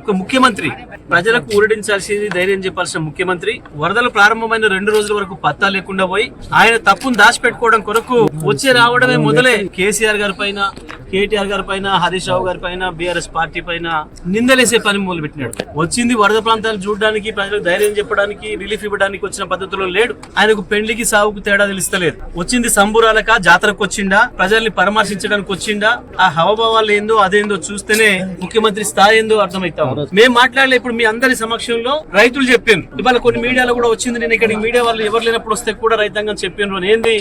ఒక ముఖ్యమంత్రి ప్రజలకు ఊరడించాల్సింది, ధైర్యం చెప్పాల్సిన ముఖ్యమంత్రి వరదలు ప్రారంభమైన 2 రోజుల వరకు పత్తా లేకుండా పోయి ఆయన తప్పును దాచిపెట్టుకోవడం కొరకు వచ్చి రావడమే మొదలే కేసీఆర్ గారి పైన, కేటీఆర్ గారి పైన, హరీష్ రావు గారి పైన, బీఆర్ఎస్ పార్టీ పైన నిందలేసే పని మొదలు పెట్టినాడు. వచ్చింది వరద ప్రాంతాలు చూడడానికి, ప్రజలకు ధైర్యం చెప్పడానికి, రిలీఫ్ ఇవ్వడానికి వచ్చిన పద్ధతిలో లేడు. ఆయనకు పెళ్లికి సాగుకు తేడా తెలుస్తలేదు. వచ్చింది సంబురాలక జాతరకు వచ్చిండా, ప్రజల్ని పరామర్శించడానికి వచ్చిండా, ఆ హవభావాలు ఏందో అదేందో చూస్తేనే ముఖ్యమంత్రి స్థాయి ఏందో అర్థమైతా ఉంది. మేము మాట్లాడలే ఇప్పుడు మీ అందరి సమక్షంలో రైతులు చెప్పాను. ఇవాళ కొన్ని మీడియాలో కూడా వచ్చింది, నేను ఇక్కడ మీడియా వాళ్ళు ఎవరు లేనప్పుడు వస్తే కూడా రైతాంగం చెప్పాను. ఏంది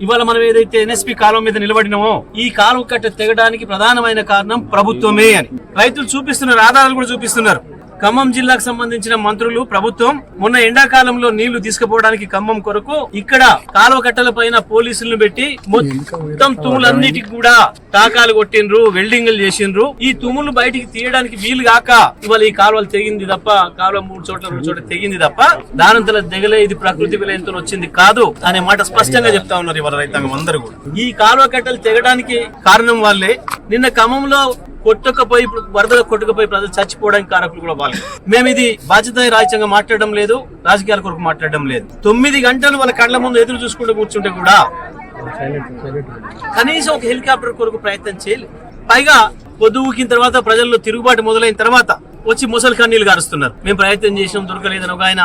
ఇవాళ మనం ఏదైతే ఎన్ఎస్పీ కాలువ మీద నిలబడినామో ఈ కాలువ కట్ట తెగడానికి ప్రధానమైన కారణం ప్రభుత్వమే అని రైతులు చూపిస్తున్నారు, ఆధారాలు కూడా చూపిస్తున్నారు. ఖమ్మం జిల్లాకు సంబంధించిన మంత్రులు, ప్రభుత్వం మొన్న ఎండాకాలంలో నీళ్లు తీసుకుపోవడానికి ఖమ్మం కొరకు ఇక్కడ కాలువ కట్టల పైన పోలీసులను పెట్టి మొత్తం తుములన్నిటికి కూడా టాకాలు కొట్టిండ్రు, వెల్డింగ్లు చేసిండ్రు. ఈ తుములు బయటికి తీయడానికి వీలు కాక ఇవాళ ఈ కాలువలు తెగింది తప్ప, కాలువ 3 చోట్ల తెగింది తప్ప దానంతల దిగలే, ఇది ప్రకృతి విలయంతో వచ్చింది కాదు అనే మాట స్పష్టంగా చెప్తా ఉన్నారు ఇవాళ రైతాంగం అందరూ కూడా. ఈ కాలువ కట్టలు తెగడానికి కారణం వాళ్ళే. నిన్న ఖమ్మంలో కొట్టుకపోయి, వరదలు కొట్టుకుపోయి ప్రజలు చచ్చిపోవడానికి కారకులు కూడా వాళ్ళు. మేము ఇది బాధ్యత రాజ్యాంగంగా మాట్లాడడం లేదు, రాజకీయాల కొరకు మాట్లాడడం లేదు. 9 గంటలు వాళ్ళ కళ్ళ ముందు ఎదురు చూసుకుంటూ కూర్చుంటే కూడా కనీసం ఒక హెలికాప్టర్ కొరకు ప్రయత్నం చేయలేదు. పైగా పొద్దుకిన తర్వాత ప్రజల్లో తిరుగుబాటు మొదలైన తర్వాత వచ్చి ముసలి కన్నీళ్లు గారుస్తున్నారు. మేము ప్రయత్నం చేసినాం, దొరకలేదని ఒక ఆయన,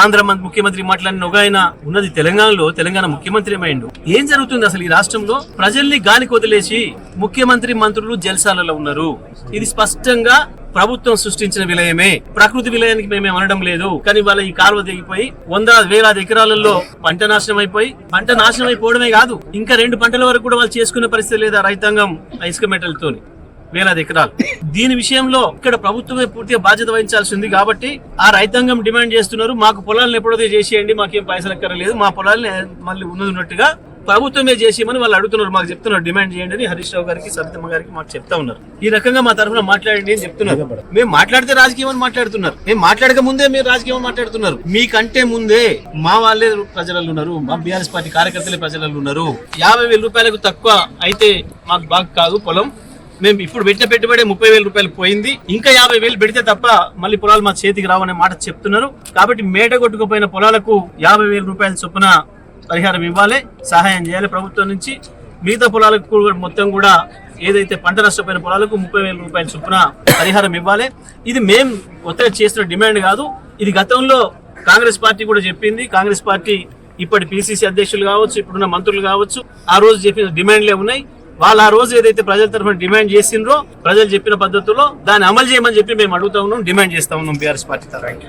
ఆంధ్ర ముఖ్యమంత్రి మాట్లాడిన ఒక ఆయన, ఉన్నది తెలంగాణలో, తెలంగాణ ముఖ్యమంత్రి ఏమైండు. ఏం జరుగుతుంది అసలు ఈ రాష్ట్రంలో? ప్రజల్ని గాలికి వదిలేసి ముఖ్యమంత్రి, మంత్రులు జల్సాలలో ఉన్నారు. ఇది స్పష్టంగా ప్రభుత్వం సృష్టించిన విలయమే, ప్రకృతి విలయానికి మేమేం అనడం లేదు. కానీ వాళ్ళ ఈ కాలువ దిగిపోయి 100,000 ఎకరాలలో పంట నాశనం అయిపోయి, పంట నాశనం అయిపోవడమే కాదు, ఇంకా 2 పంటల వరకు కూడా వాళ్ళు చేసుకునే పరిస్థితి లేదా రైతాంగం ఇసుక మెటల్తో 1,000 ఎకరాలు. దీని విషయంలో ఇక్కడ ప్రభుత్వమే పూర్తిగా బాధ్యత వహించాల్సి ఉంది. కాబట్టి ఆ రైతాంగం డిమాండ్ చేస్తున్నారు, మాకు పొలాలను ఎప్పుడైతే చేసేయండి, మాకేం పైసలు ఎక్కర్లేదు, మా పొలాలని మళ్ళీ ఉన్నట్టుగా ప్రభుత్వమే చేసేయమని వాళ్ళు అడుగుతున్నారు, మాకు చెప్తున్నారు, డిమాండ్ చేయండి అని హరీష్ రావు గారికి, సరితమ్మ గారికి మాకు చెప్తా ఉన్నారు. ఈ రకంగా మా తరఫున మాట్లాడండి అని చెప్తున్నారు. మేము మాట్లాడితే రాజకీయం అని మాట్లాడుతున్నారు, మేము మాట్లాడక ముందే మీరు రాజకీయం మాట్లాడుతున్నారు. మీకంటే ముందే మా వాళ్ళే ప్రజలలో ఉన్నారు, మా బీఆర్ఎస్ పార్టీ కార్యకర్తలే ప్రజలలో ఉన్నారు. 50,000 రూపాయలకు తక్కువ అయితే మాకు బాగా కాదు పొలం, మేము ఇప్పుడు పెట్టిన పెట్టుబడి 30,000 రూపాయలు పోయింది, ఇంకా 50,000 పెడితే తప్ప మళ్ళీ పొలాలు మా చేతికి రావనే మాట చెప్తున్నారు. కాబట్టి మేట కొట్టుకుపోయిన పొలాలకు 50,000 రూపాయల చొప్పున పరిహారం ఇవ్వాలి, సహాయం చేయాలి ప్రభుత్వం నుంచి. మిగతా పొలాలకు మొత్తం కూడా ఏదైతే పంట నష్టపోయిన పొలాలకు 30,000 రూపాయల చొప్పున పరిహారం ఇవ్వాలి. ఇది మేము ఒత్తిడి చేస్తున్న డిమాండ్ కాదు, ఇది గతంలో కాంగ్రెస్ పార్టీ కూడా చెప్పింది. కాంగ్రెస్ పార్టీ ఇప్పటి పిసిసి అధ్యక్షులు కావచ్చు, ఇప్పుడున్న మంత్రులు కావచ్చు, ఆ రోజు చెప్పిన డిమాండ్లే ఉన్నాయి. వాళ్ళు ఆ రోజు ఏదైతే ప్రజల తరఫున డిమాండ్ చేసిండ్రో, ప్రజలు చెప్పిన పద్ధతిలో దాన్ని అమలు చేయమని చెప్పి మేము అడుగుతా ఉన్నాం, డిమాండ్ చేస్తా ఉన్నాం బీఆర్ఎస్ పార్టీ తరఫున.